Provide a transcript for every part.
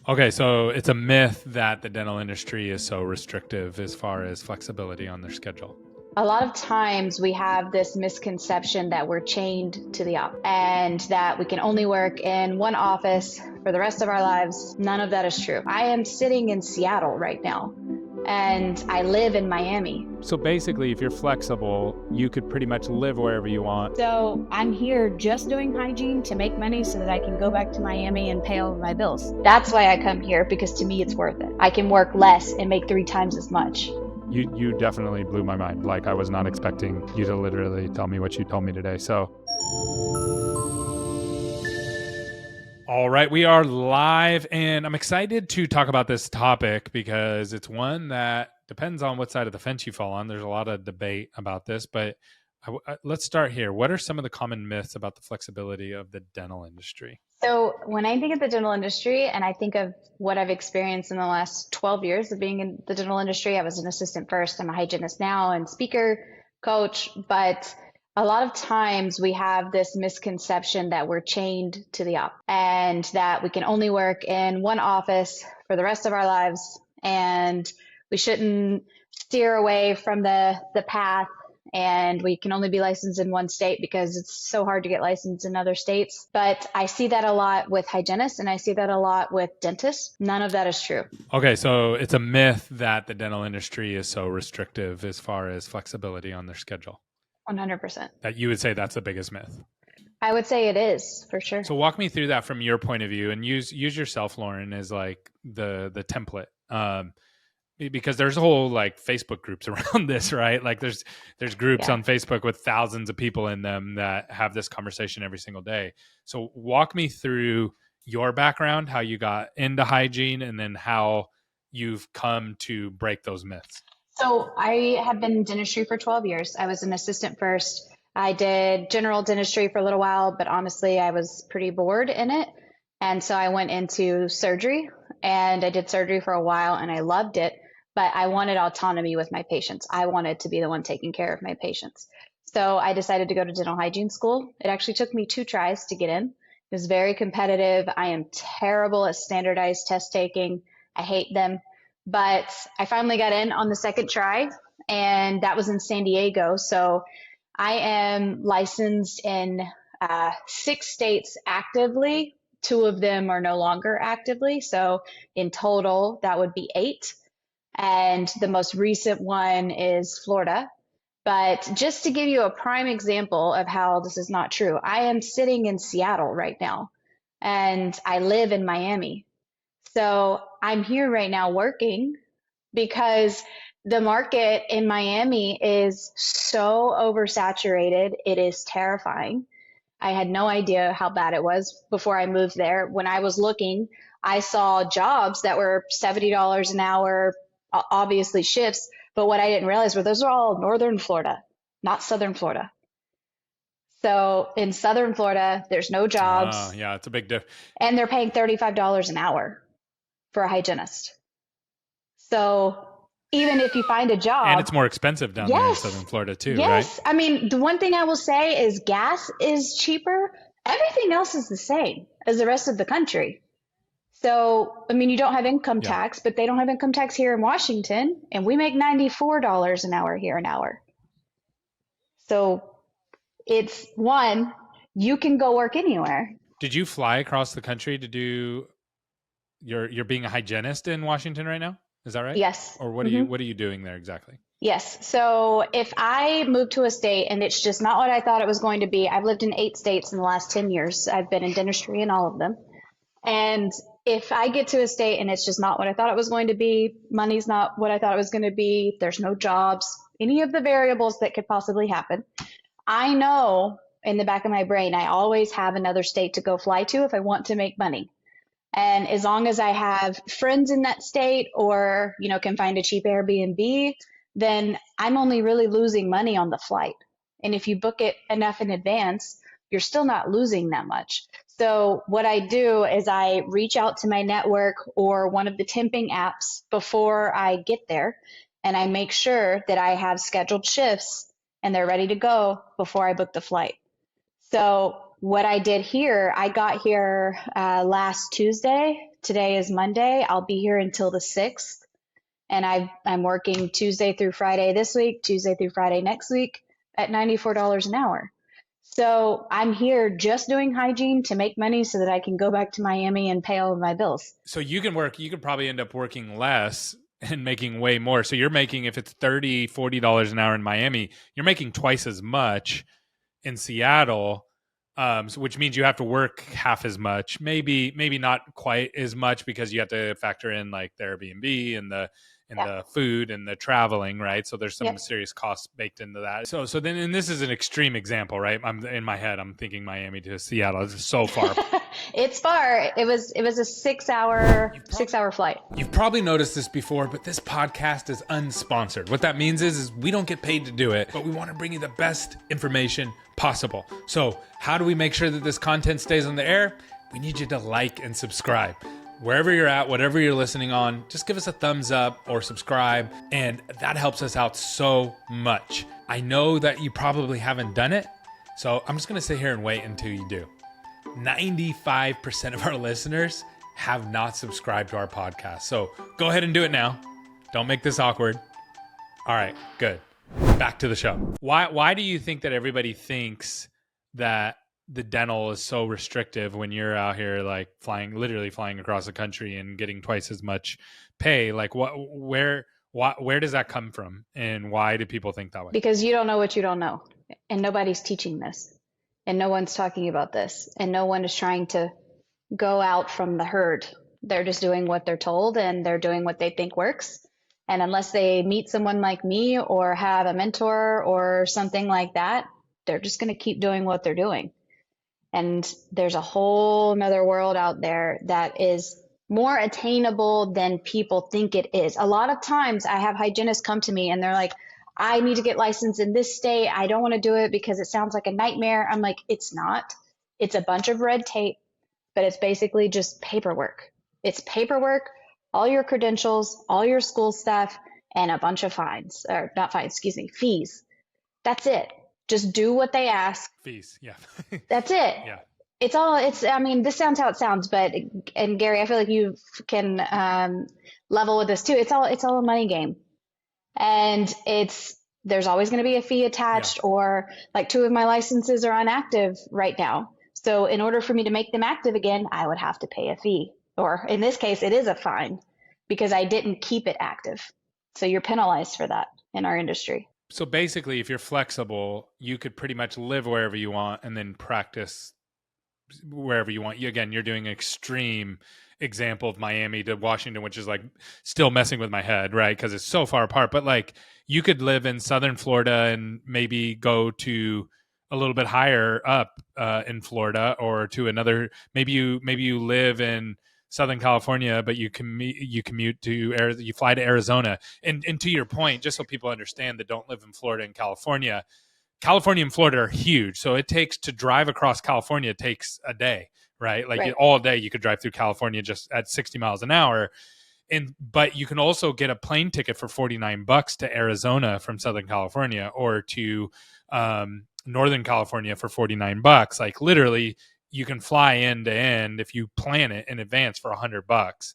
Okay, so it's a myth that the dental industry is so restrictive as far as flexibility on their schedule. A lot of times we have this misconception that we're chained to the office and that we can only work in one office for the rest of our lives. None of that is true. I am sitting in Seattle right now and I live in Miami. So basically, if you're flexible, you could pretty much live wherever you want. So I'm here just doing hygiene to make money so that I can go back to Miami and pay all of my bills. That's why I come here, because to me it's worth it. I can work less and make 3 times as much. You definitely blew my mind. Like, I was not expecting you to literally tell me what you told me today. So, all right, we are live, and I'm excited to talk about this topic because it's one that depends on what side of the fence you fall on. There's a lot of debate about this, but let's start here. What are some of the common myths about the flexibility of the dental industry? So when I think of the dental industry and I think of what I've experienced in the last 12 years of being in the dental industry, I was an assistant first. I'm a hygienist now and speaker, coach. But a lot of times we have this misconception that we're chained to the office and that we can only work in one office for the rest of our lives. And we shouldn't steer away from the path, and we can only be licensed in one state because it's so hard to get licensed in other states. But I see that a lot with hygienists and I see that a lot with dentists. None of that is true. Okay, so it's a myth that the dental industry is so restrictive as far as flexibility on their schedule. 100%. That you would say that's the biggest myth. I would say it is, for sure. So walk me through that from your point of view, and use yourself, Loren, as like the template. Because there's a whole like Facebook groups around this, right? Like there's groups on Facebook with thousands of people in them that have this conversation every single day. So walk me through your background, how you got into hygiene, and then how you've come to break those myths. So I have been in dentistry for 12 years. I was an assistant first. I did general dentistry for a little while, but honestly, I was pretty bored in it. And so I went into surgery, and I did surgery for a while and I loved it. But I wanted autonomy with my patients. I wanted to be the one taking care of my patients. So I decided to go to dental hygiene school. It actually took me 2 tries to get in. It was very competitive. I am terrible at standardized test taking. I hate them. But I finally got in on the second try, and that was in San Diego. So I am licensed in 6 states actively. 2 of them are no longer actively. So in total, that would be 8. And the most recent one is Florida. But just to give you a prime example of how this is not true, I am sitting in Seattle right now and I live in Miami. So I'm here right now working because the market in Miami is so oversaturated. It is terrifying. I had no idea how bad it was before I moved there. When I was looking, I saw jobs that were $70 an hour, obviously shifts, but what I didn't realize were those are all northern Florida, not southern Florida. So in southern Florida, there's no jobs. Yeah, it's a big difference. And they're paying $35 an hour for a hygienist. So even if you find a job. And it's more expensive down there in southern Florida too, right? Yes. I mean, the one thing I will say is gas is cheaper. Everything else is the same as the rest of the country. So, I mean, you don't have income tax, but they don't have income tax here in Washington, and we make $94 an hour here an hour. So it's one, you can go work anywhere. Did you fly across the country to do you're being a hygienist in Washington right now? Is that right? Yes. Or what are you doing there exactly? Yes. So if I move to a state and it's just not what I thought it was going to be, I've lived in 8 states in the last 10 years. I've been in dentistry in all of them. And if I get to a state and it's just not what I thought it was going to be, money's not what I thought it was going to be, there's no jobs, any of the variables that could possibly happen, I know in the back of my brain, I always have another state to go fly to if I want to make money. And as long as I have friends in that state or, can find a cheap Airbnb, then I'm only really losing money on the flight. And if you book it enough in advance, you're still not losing that much. So what I do is I reach out to my network or one of the temping apps before I get there, and I make sure that I have scheduled shifts and they're ready to go before I book the flight. So what I did here, I got here last Tuesday Today is Monday. I'll be here until the 6th. And I'm working Tuesday through Friday this week, Tuesday through Friday next week at $94 an hour. So I'm here just doing hygiene to make money so that I can go back to Miami and pay all of my bills. So you could probably end up working less and making way more. So you're making, if it's $30, $40 an hour in Miami, you're making twice as much in Seattle, which means you have to work half as much, maybe not quite as much, because you have to factor in like the Airbnb and the food and the traveling, right? So there's some serious costs baked into that. So then, and this is an extreme example, right? I'm in my head, I'm thinking Miami to Seattle. It's so far. It's far. It was a 6-hour flight. You've probably noticed this before, but this podcast is unsponsored. What that means is we don't get paid to do it, but we want to bring you the best information possible. So how do we make sure that this content stays on the air? We need you to like and subscribe. Wherever you're at, whatever you're listening on, just give us a thumbs up or subscribe, and that helps us out so much. I know that you probably haven't done it, so I'm just going to sit here and wait until you do. 95% of our listeners have not subscribed to our podcast, so go ahead and do it now. Don't make this awkward. All right, good. Back to the show. Why do you think that everybody thinks that the dental is so restrictive when you're out here like literally flying across the country and getting twice as much pay? Like where does that come from, and why do people think that way? Because you don't know what you don't know, and nobody's teaching this, and no one's talking about this, and no one is trying to go out from the herd. They're just doing what they're told, and they're doing what they think works. And unless they meet someone like me or have a mentor or something like that, they're just going to keep doing what they're doing. And there's a whole nother world out there that is more attainable than people think it is. A lot of times I have hygienists come to me and they're like, I need to get licensed in this state. I don't want to do it because it sounds like a nightmare. I'm like, it's not. It's a bunch of red tape, but it's basically just paperwork. It's paperwork, all your credentials, all your school stuff, and a bunch of fines, or not fines, excuse me, fees. That's it. Just do what they ask. Fees, yeah. That's it. Yeah. I mean, this sounds how it sounds, but, and Gary, I feel like you can level with this too. It's all a money game. And there's always going to be a fee attached, or like 2 of my licenses are inactive right now. So in order for me to make them active again, I would have to pay a fee. Or in this case, it is a fine because I didn't keep it active. So you're penalized for that in our industry. So basically, if you're flexible, you could pretty much live wherever you want and then practice wherever you want. You're doing an extreme example of Miami to Washington, which is like still messing with my head, right? Because it's so far apart. But like you could live in Southern Florida and maybe go to a little bit higher up in Florida, or to another. Maybe you live in Southern California, but you commute to you fly to Arizona. And to your point, just so people understand that don't live in Florida and California and Florida are huge. So it takes to drive across California takes a day, right? Like all day you could drive through California just at 60 miles an hour. But you can also get a plane ticket for $49 to Arizona from Southern California, or to Northern California for $49. Like literally, you can fly end to end if you plan it in advance for $100.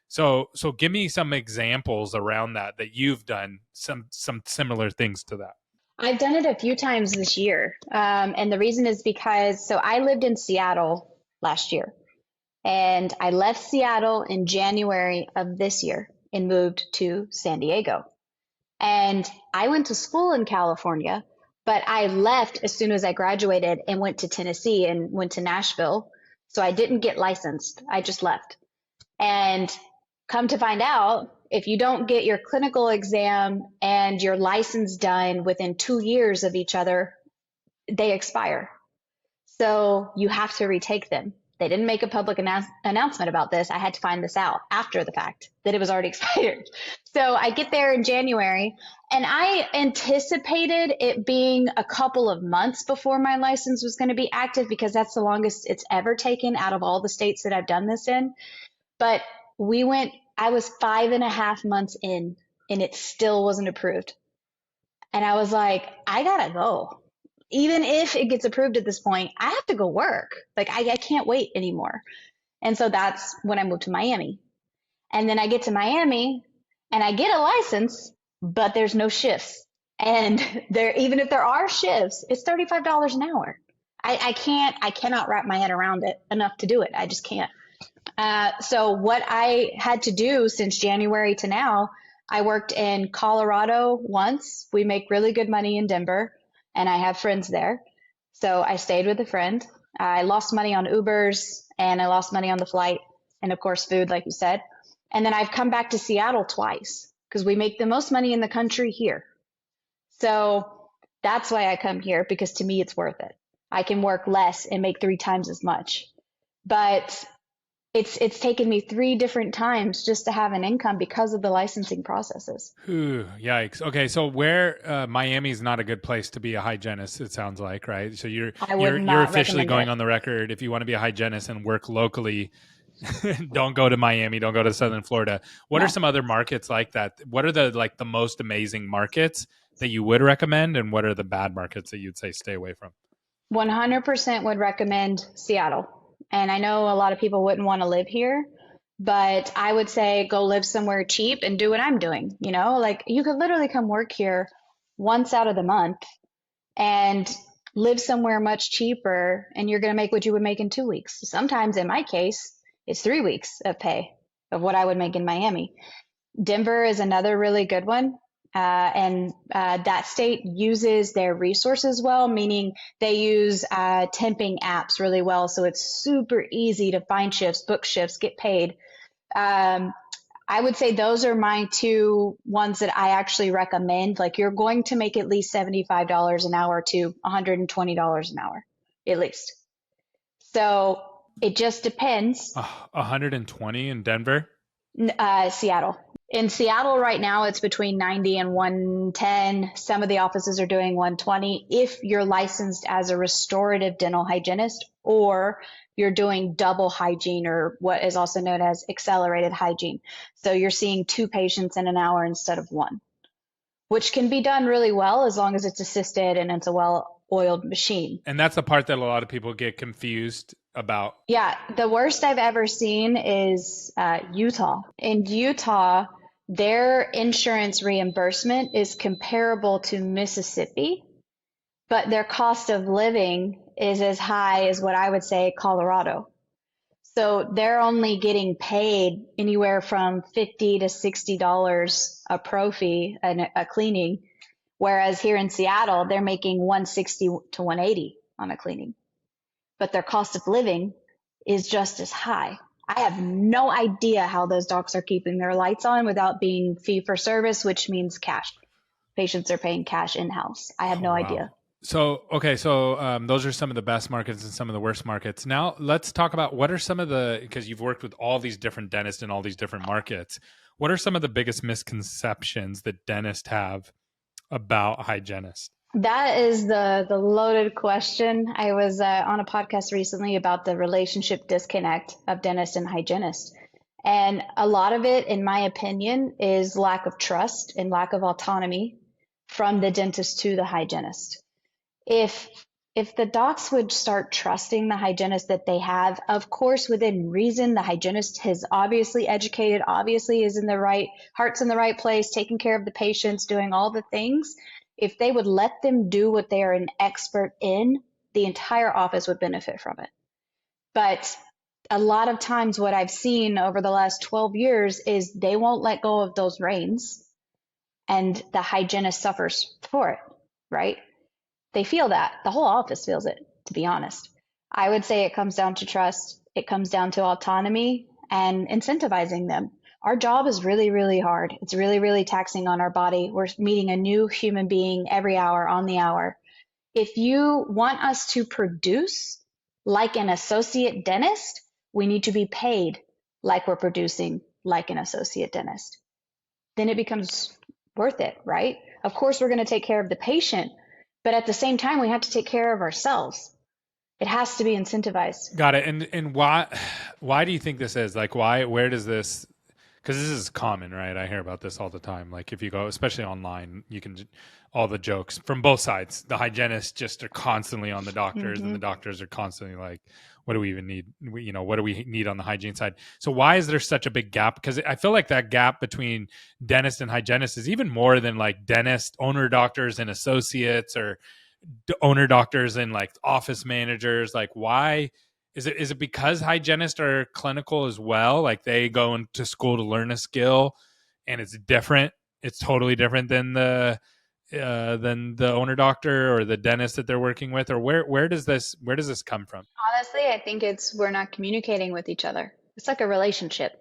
So give me some examples around that you've done some similar things to that. I've done it a few times this year. And the reason is because, so I lived in Seattle last year, and I left Seattle in January of this year and moved to San Diego. And I went to school in California, but I left as soon as I graduated and went to Tennessee and went to Nashville. So I didn't get licensed. I just left. And come to find out, if you don't get your clinical exam and your license done within 2 years of each other, they expire. So you have to retake them. They didn't make a public announcement about this. I had to find this out after the fact that it was already expired. So I get there in January, and I anticipated it being a couple of months before my license was going to be active, because that's the longest it's ever taken out of all the states that I've done this in. But I was 5.5 months in, and it still wasn't approved. And I was like, I gotta go. Even if it gets approved at this point, I have to go work. Like I can't wait anymore. And so that's when I moved to Miami. And then I get to Miami and I get a license, but there's no shifts. And there, even if there are shifts, it's $35 an hour. I cannot wrap my head around it enough to do it. I just can't. So what I had to do since January to now, I worked in Colorado once. We make really good money in Denver, and I have friends there. So I stayed with a friend. I lost money on Ubers, and I lost money on the flight, and of course, food, like you said. And then I've come back to Seattle twice because we make the most money in the country here. So that's why I come here, because to me, it's worth it. I can work less and make 3 times as much. But it's taken me 3 different times just to have an income because of the licensing processes. Ooh, yikes. Okay, so where Miami is not a good place to be a hygienist, it sounds like, right? So you're officially going on the record. If you want to be a hygienist and work locally, don't go to Miami, don't go to Southern Florida. What are some other markets like that? What are the most amazing markets that you would recommend, and what are the bad markets that you'd say stay away from? 100% would recommend Seattle. And I know a lot of people wouldn't want to live here, but I would say go live somewhere cheap and do what I'm doing. Like you could literally come work here once out of the month and live somewhere much cheaper, and you're going to make what you would make in 2 weeks. Sometimes in my case, it's 3 weeks of pay of what I would make in Miami. Denver is another really good one. And that state uses their resources well, meaning they use temping apps really well. So it's super easy to find shifts, book shifts, get paid. I would say those are my 2 ones that I actually recommend. Like you're going to make at least $75 an hour to $120 an hour, at least. So it just depends. 120 in Denver? Seattle. In Seattle right now, it's between 90 and 110. Some of the offices are doing 120 if you're licensed as a restorative dental hygienist, or you're doing double hygiene, or what is also known as accelerated hygiene. So you're seeing 2 patients in an hour instead of 1, which can be done really well as long as it's assisted and it's a well-oiled machine. And that's the part that a lot of people get confused about. Yeah, the worst I've ever seen is Utah. In Utah, their insurance reimbursement is comparable to Mississippi, but their cost of living is as high as what I would say Colorado. So they're only getting paid anywhere from $50 to $60 a pro fee, a cleaning, whereas here in Seattle, they're making $160 to $180 on a cleaning. But their cost of living is just as high. I have no idea how those docs are keeping their lights on without being fee for service, which means cash. Patients are paying cash in-house. I have no idea. So, okay. So those are some of the best markets and some of the worst markets. Now let's talk about what are some of because you've worked with all these different dentists in all these different markets. What are some of the biggest misconceptions that dentists have about hygienists? That is the loaded question. I was on a podcast recently about the relationship disconnect of dentist and hygienist. And a lot of it, in my opinion, is lack of trust and lack of autonomy from the dentist to the hygienist. If the docs would start trusting the hygienist that they have, of course, within reason, the hygienist is obviously educated, obviously is in the right, heart's in the right place, taking care of the patients, doing all the things. If they would let them do what they are an expert in, the entire office would benefit from it. But a lot of times what I've seen over the last 12 years is they won't let go of those reins, and the hygienist suffers for it, right? They feel that. The whole office feels it, to be honest. I would say it comes down to trust. It comes down to autonomy and incentivizing them. Our job is really, really hard. It's really, really taxing on our body. We're meeting a new human being every hour on the hour. If you want us to produce like an associate dentist, we need to be paid like we're producing like an associate dentist. Then it becomes worth it, right? Of course, we're going to take care of the patient, but at the same time, we have to take care of ourselves. It has to be incentivized. Got it. And why do you think this is? Like, where does this, because this is common, right? I hear about this all the time. Like if you go, especially online, you can, all the jokes from both sides. The hygienists just are constantly on the doctors and the doctors are constantly like, what do we even need? What do we need on the hygiene side? So why is there such a big gap? Because I feel like that gap between dentist and hygienist is even more than like dentist, owner doctors and associates, or owner doctors and like office managers. Like, why is it because hygienists are clinical as well? Like they go into school to learn a skill, and it's different. It's totally different than the owner doctor or the dentist that they're working with, or where does this come from? Honestly, I think it's we're not communicating with each other. It's like a relationship.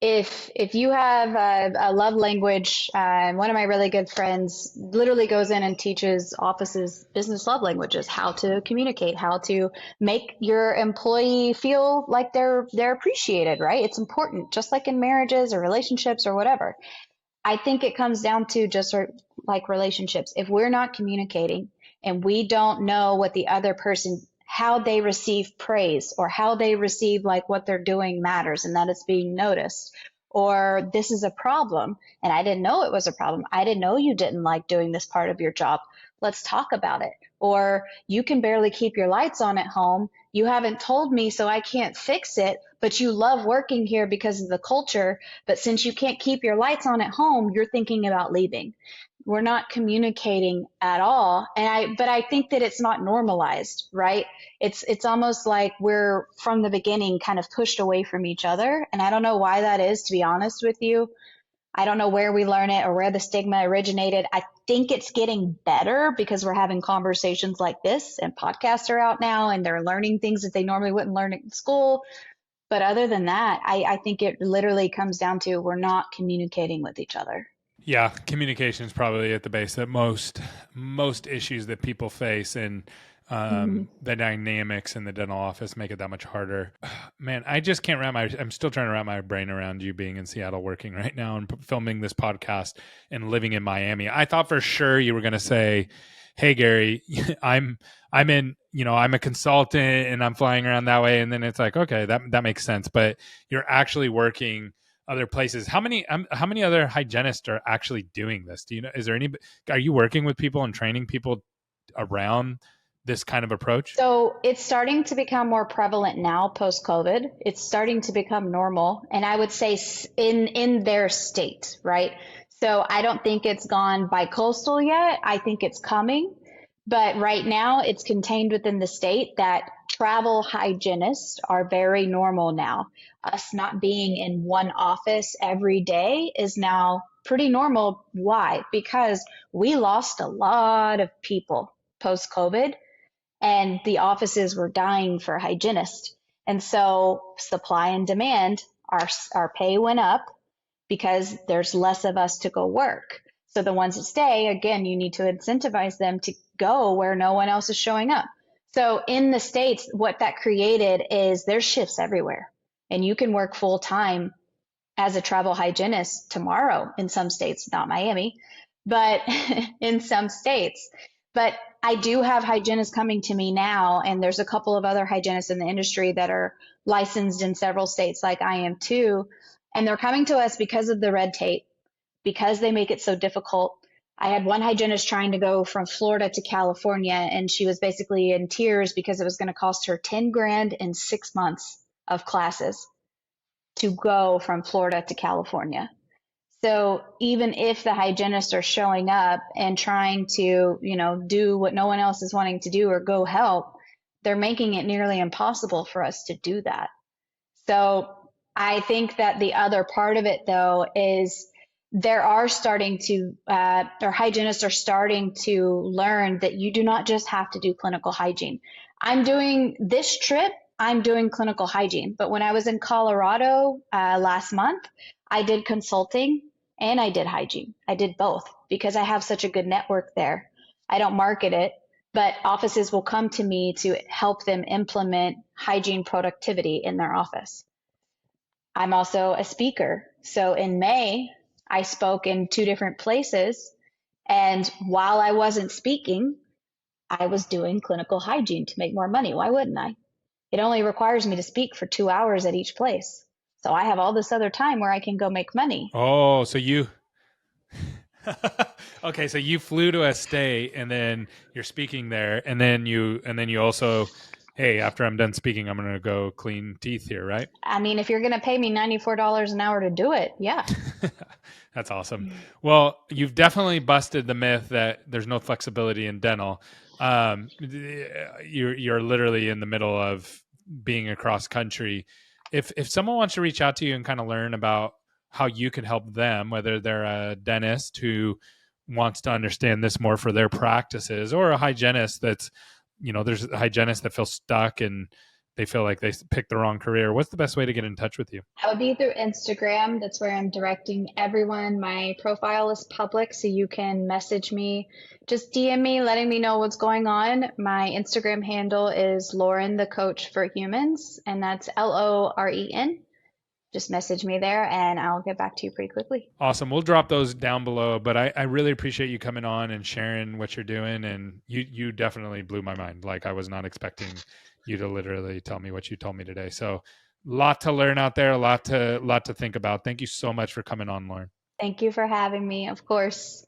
If you have a love language, one of my really good friends literally goes in and teaches offices business love languages, how to communicate, how to make your employee feel like they're appreciated, right? It's important, just like in marriages or relationships or whatever. I think it comes down to just like relationships. If we're not communicating and we don't know what the other person, how they receive praise or how they receive like what they're doing matters and that it's being noticed, or this is a problem and I didn't know it was a problem. I didn't know you didn't like doing this part of your job. Let's talk about it. Or you can barely keep your lights on at home. You haven't told me, so I can't fix it, but you love working here because of the culture. But since you can't keep your lights on at home, you're thinking about leaving. We're not communicating at all. But I think that it's not normalized, right? It's almost like we're from the beginning kind of pushed away from each other. And I don't know why that is, to be honest with you. I don't know where we learn it or where the stigma originated. I think it's getting better because we're having conversations like this and podcasts are out now and they're learning things that they normally wouldn't learn in school. But other than that, I think it literally comes down to we're not communicating with each other. Yeah, communication is probably at the base of most issues that people face, and Mhm. the dynamics in the dental office make it that much harder. Man, I just can't I'm still trying to wrap my brain around you being in Seattle working right now and filming this podcast and living in Miami. I thought for sure you were going to say, "Hey Gary, I'm in, I'm a consultant and I'm flying around that way." And then it's like, okay, that makes sense. But you're actually working other places. How many other hygienists are actually doing this? Do you know? Is there any? Are you working with people and training people around this kind of approach? So it's starting to become more prevalent now post COVID. It's starting to become normal. And I would say in their state, right? So I don't think it's gone bi-coastal yet. I think it's coming. But right now it's contained within the state that travel hygienists are very normal now. Us not being in one office every day is now pretty normal. Why? Because we lost a lot of people post COVID and the offices were dying for hygienists. And so supply and demand, our pay went up because there's less of us to go work. So the ones that stay, again, you need to incentivize them to go where no one else is showing up. So in the States, what that created is there's shifts everywhere. And you can work full time as a travel hygienist tomorrow in some states, not Miami, but in some states. But I do have hygienists coming to me now, and there's a couple of other hygienists in the industry that are licensed in several states, like I am too. And they're coming to us because of the red tape, because they make it so difficult. I had one hygienist trying to go from Florida to California, and she was basically in tears because it was going to cost her 10 grand in 6 months of classes to go from Florida to California. So even if the hygienists are showing up and trying to, do what no one else is wanting to do or go help, they're making it nearly impossible for us to do that. So I think that the other part of it, though, is there are starting to, or hygienists are starting to learn that you do not just have to do clinical hygiene. I'm doing this trip, I'm doing clinical hygiene. But when I was in Colorado last month, I did consulting and I did hygiene. I did both because I have such a good network there. I don't market it, but offices will come to me to help them implement hygiene productivity in their office. I'm also a speaker. So in May, I spoke in two different places. And while I wasn't speaking, I was doing clinical hygiene to make more money. Why wouldn't I? It only requires me to speak for 2 hours at each place. So I have all this other time where I can go make money. Oh, so you okay, so you flew to a state and then you're speaking there, and then you also Hey, after I'm done speaking, I'm going to go clean teeth here, right? I mean, if you're going to pay me $94 an hour to do it, yeah. That's awesome. Well, you've definitely busted the myth that there's no flexibility in dental. You're literally in the middle of being across country. If someone wants to reach out to you and kind of learn about how you could help them, whether they're a dentist who wants to understand this more for their practices, or a hygienist that's, there's a hygienist that feels stuck and they feel like they picked the wrong career. What's the best way to get in touch with you? That would be through Instagram. That's where I'm directing everyone. My profile is public, so you can message me. Just DM me, letting me know what's going on. My Instagram handle is Loren the Coach for Humans, and that's Loren. Just message me there and I'll get back to you pretty quickly. Awesome. We'll drop those down below, but I really appreciate you coming on and sharing what you're doing. And you definitely blew my mind. Like, I was not expecting you to literally tell me what you told me today. So, lot to learn out there, a lot to think about. Thank you so much for coming on, Loren. Thank you for having me. Of course.